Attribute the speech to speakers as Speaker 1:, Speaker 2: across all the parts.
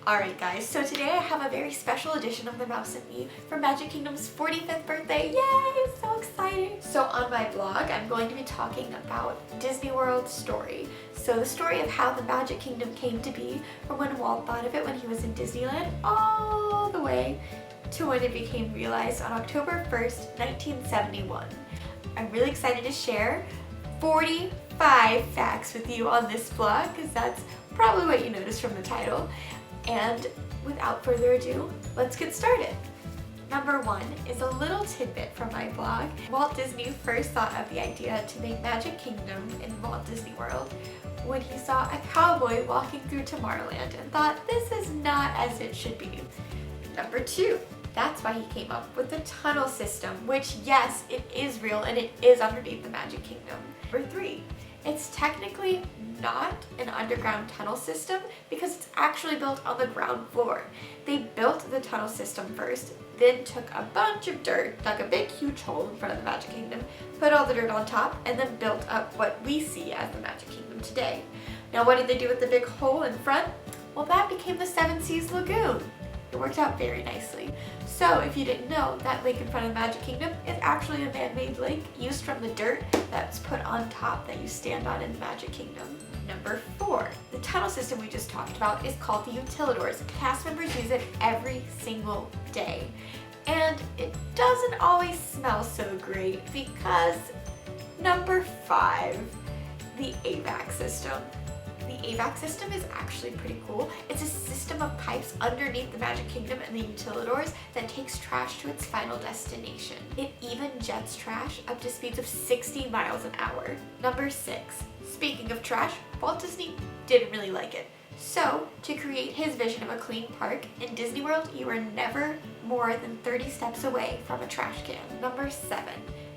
Speaker 1: Alright guys, so today I have a very special edition of The Mouse and Me for Magic Kingdom's 45th birthday. Yay! So exciting! So on my blog, I'm going to be talking about Disney World's story. So the story of how the Magic Kingdom came to be from when Walt thought of it when he was in Disneyland all the way to when it became realized on October 1st, 1971. I'm really excited to share 45 facts with you on this blog because that's probably what you noticed from the title. And without further ado, let's get started. Number 1 is a little tidbit from my blog. Walt Disney first thought of the idea to make Magic Kingdom in Walt Disney World when he saw a cowboy walking through Tomorrowland and thought this is not as it should be. Number 2, that's why he came up with the tunnel system, which yes, it is real and it is underneath the Magic Kingdom. Number 3, it's technically not an underground tunnel system because it's actually built on the ground floor. They built the tunnel system first, then took a bunch of dirt, dug a big huge hole in front of the Magic Kingdom, put all the dirt on top, and then built up what we see as the Magic Kingdom today. Now what did they do with the big hole in front? Well, that became the Seven Seas Lagoon. It worked out very nicely. So if you didn't know, that lake in front of the Magic Kingdom is actually a man-made lake used from the dirt that's put on top that you stand on in the Magic Kingdom. Number 4, the tunnel system we just talked about is called the Utilidors. Cast members use it every single day. And it doesn't always smell so great because number 5, the AVAC system. The AVAC system is actually pretty cool. It's a system of pipes underneath the Magic Kingdom and the Utilidors that takes trash to its final destination. It even jets trash up to speeds of 60 miles an hour. Number 6, speaking of trash, Walt Disney didn't really like it. So, to create his vision of a clean park, in Disney World, you are never more than 30 steps away from a trash can. Number 7,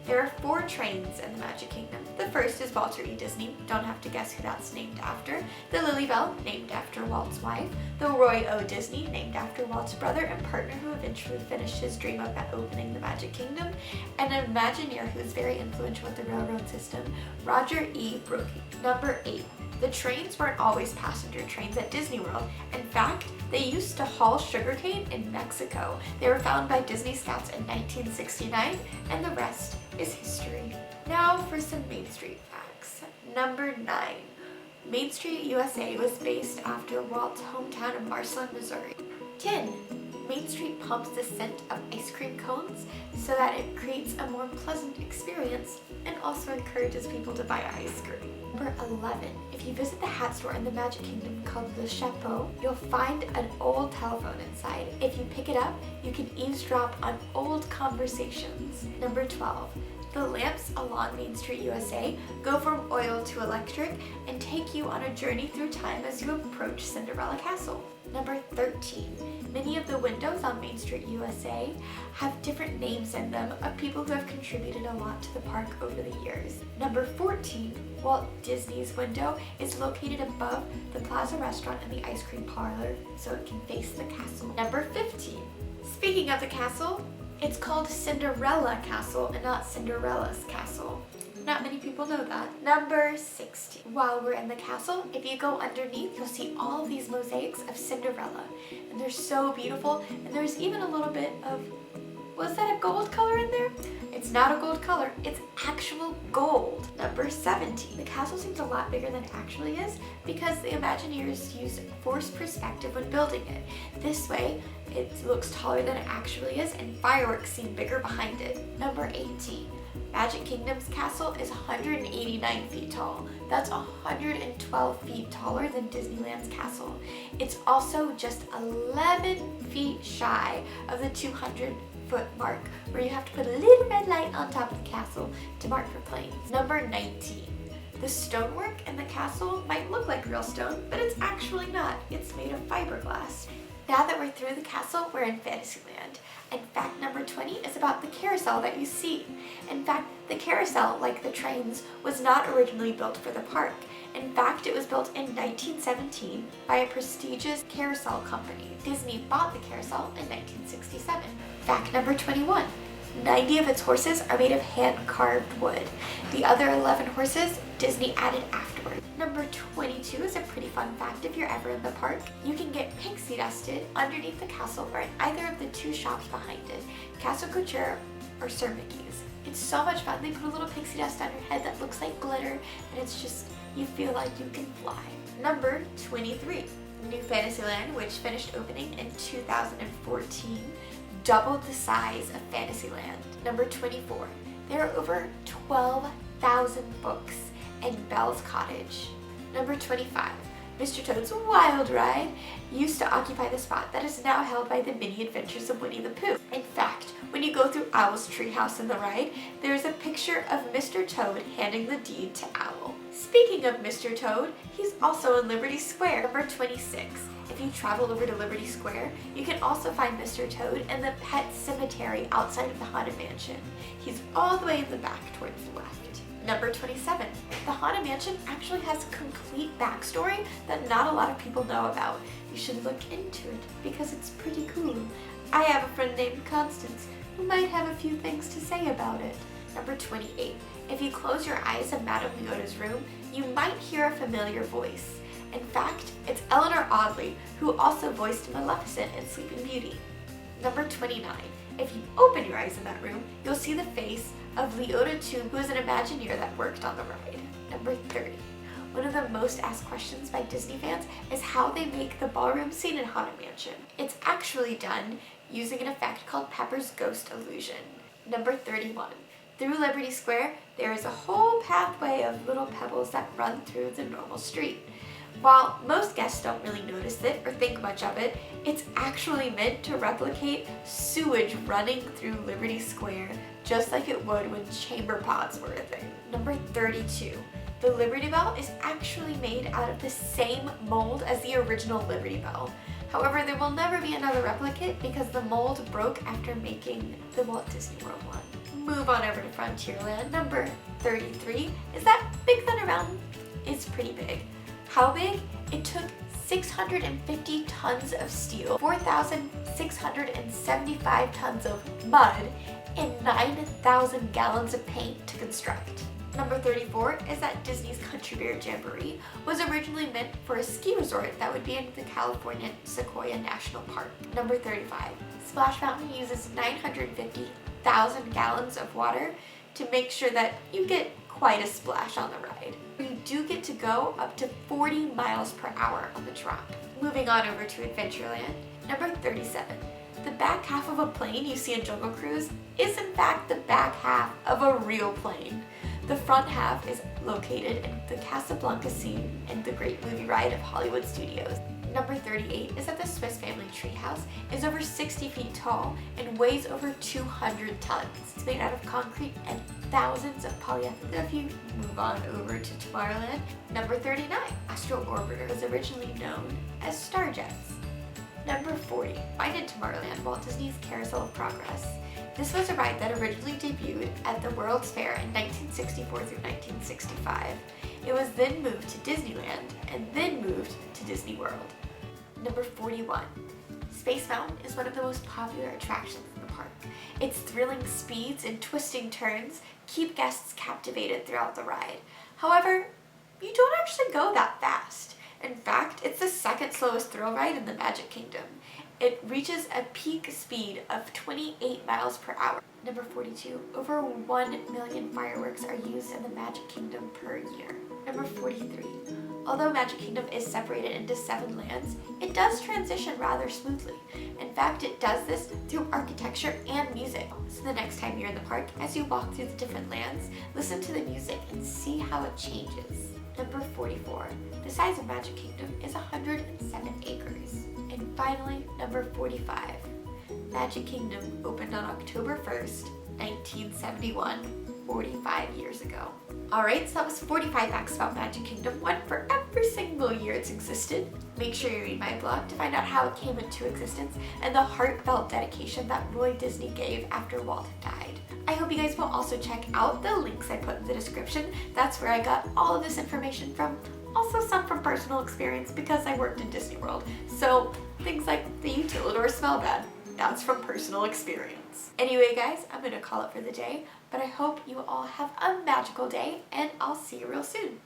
Speaker 1: there are 4 trains in the Magic Kingdom. The first is Walter E. Disney, don't have to guess who that's named after. The Lily Bell, named after Walt's wife. The Roy O. Disney, named after Walt's brother and partner who eventually finished his dream of opening the Magic Kingdom. And an Imagineer who's very influential with the railroad system, Roger E. Brooke. Number 8. The trains weren't always passenger trains at Disney World. In fact, they used to haul sugarcane in Mexico. They were found by Disney Scouts in 1969, and the rest is history. Now for some Main Street facts. Number 9. Main Street USA was based after Walt's hometown of Marceline, Missouri. 10. Main Street pumps the scent of ice cream cones so that it creates a more pleasant experience and also encourages people to buy ice cream. Number 11. If you visit the hat store in the Magic Kingdom called Le Chapeau, you'll find an old telephone inside. If you pick it up, you can eavesdrop on old conversations. Number 12. The lamps along Main Street USA go from oil to electric and take you on a journey through time as you approach Cinderella Castle. Number 13. Many of the windows on Main Street USA have different names in them of people who have contributed a lot to the park over the years. Number 14. Walt Disney's window is located above the Plaza Restaurant and the ice cream parlor so it can face the castle. Number 15. Speaking of the castle, it's called Cinderella Castle and not Cinderella's Castle. Not many people know that. Number 16. While we're in the castle, if you go underneath, you'll see all of these mosaics of Cinderella. And they're so beautiful, and there's even a little bit of, was that a gold color in there? It's not a gold color, it's actual gold. Number 17. The castle seems a lot bigger than it actually is because the Imagineers used forced perspective when building it. This way, it looks taller than it actually is and fireworks seem bigger behind it. Number 18. Magic Kingdom's castle is 189 feet tall. That's 112 feet taller than Disneyland's castle. It's also just 11 feet shy of the 200-foot mark, where you have to put a little red light on top of the castle to mark for planes. Number 19. The stonework in the castle might look like real stone, but it's actually not. It's made of fiberglass. Now that we're through the castle, we're in Fantasyland. And fact number 20 is about the carousel that you see. In fact, the carousel, like the trains, was not originally built for the park. In fact, it was built in 1917 by a prestigious carousel company. Disney bought the carousel in 1967. Fact number 21. 90 of its horses are made of hand-carved wood. The other 11 horses Disney added afterward. Number 22 is a pretty fun fact if you're ever in the park. You can get pixie dusted underneath the castle or in either of the two shops behind it, Castle Couture or Sir Mickey's. It's so much fun. They put a little pixie dust on your head that looks like glitter, and it's just, you feel like you can fly. Number 23, New Fantasyland, which finished opening in 2014, doubled the size of Fantasyland. Number 24, there are over 12,000 books in Belle's Cottage. Number 25, Mr. Toad's Wild Ride used to occupy the spot that is now held by the Mini Adventures of Winnie the Pooh. In fact, when you go through Owl's treehouse in the ride, there is a picture of Mr. Toad handing the deed to Owl. Speaking of Mr. Toad, he's also in Liberty Square. Number 26, if you travel over to Liberty Square, you can also find Mr. Toad in the pet cemetery outside of the Haunted Mansion. He's all the way in the back towards the left. Number 27, the Haunted Mansion actually has a complete backstory that not a lot of people know about. You should look into it because it's pretty cool. I have a friend named Constance who might have a few things to say about it. Number 28, if you close your eyes in Madame Leota's room, you might hear a familiar voice. In fact, it's Eleanor Audley, who also voiced Maleficent in Sleeping Beauty. Number 29, if you open your eyes in that room, you'll see the face of Leota Toon, who is an Imagineer that worked on the ride. Number 30, one of the most asked questions by Disney fans is how they make the ballroom scene in Haunted Mansion. It's actually done using an effect called Pepper's Ghost Illusion. Number 31, through Liberty Square, there is a whole pathway of little pebbles that run through the normal street. While most guests don't really notice it or think much of it, it's actually meant to replicate sewage running through Liberty Square, just like it would when chamber pots were a thing. Number 32, the Liberty Bell is actually made out of the same mold as the original Liberty Bell. However, there will never be another replicate because the mold broke after making the Walt Disney World one. Move on over to Frontierland. Number 33 is that Big Thunder Mountain is pretty big. How big? It took 650 tons of steel, 4,675 tons of mud, and 9,000 gallons of paint to construct. Number 34 is that Disney's Country Bear Jamboree was originally meant for a ski resort that would be in the California Sequoia National Park. Number 35, Splash Mountain uses 950,000 gallons of water to make sure that you get quite a splash on the ride. You do get to go up to 40 miles per hour on the drop. Moving on over to Adventureland. Number 37. The back half of a plane you see in Jungle Cruise is in fact the back half of a real plane. The front half is located in the Casablanca scene in the Great Movie Ride of Hollywood Studios. Number 38 is that the Swiss Family Treehouse is over 60 feet tall and weighs over 200 tons. It's made out of concrete and thousands of polyethylene. If you move on over to Tomorrowland, number 39, Astro Orbiter was originally known as Starjets. Number 40, find in Tomorrowland Walt Disney's Carousel of Progress. This was a ride that originally debuted at the World's Fair in 1964 through 1965. It was then moved to Disneyland and then moved to Disney World. Number 41, Space Mountain is one of the most popular attractions in the park. Its thrilling speeds and twisting turns keep guests captivated throughout the ride. However, you don't actually go that fast. In fact, it's the second slowest thrill ride in the Magic Kingdom. It reaches a peak speed of 28 miles per hour. Number 42, over 1 million fireworks are used in the Magic Kingdom per year. Number 43, although Magic Kingdom is separated into 7 lands, it does transition rather smoothly. In fact, it does this through architecture and music. So the next time you're in the park, as you walk through the different lands, listen to the music and see how it changes. Number 44, the size of Magic Kingdom is 107 acres. And finally, number 45, Magic Kingdom opened on October 1st, 1971, 45 years ago. Alright, so that was 45 facts about Magic Kingdom, one for every single year it's existed. Make sure you read my blog to find out how it came into existence and the heartfelt dedication that Roy Disney gave after Walt had died. I hope you guys will also check out the links I put in the description. That's where I got all of this information from. Also some from personal experience because I worked in Disney World. So things like the Utilidor smell bad, that's from personal experience. Anyway guys, I'm gonna call it for the day, but I hope you all have a magical day and I'll see you real soon.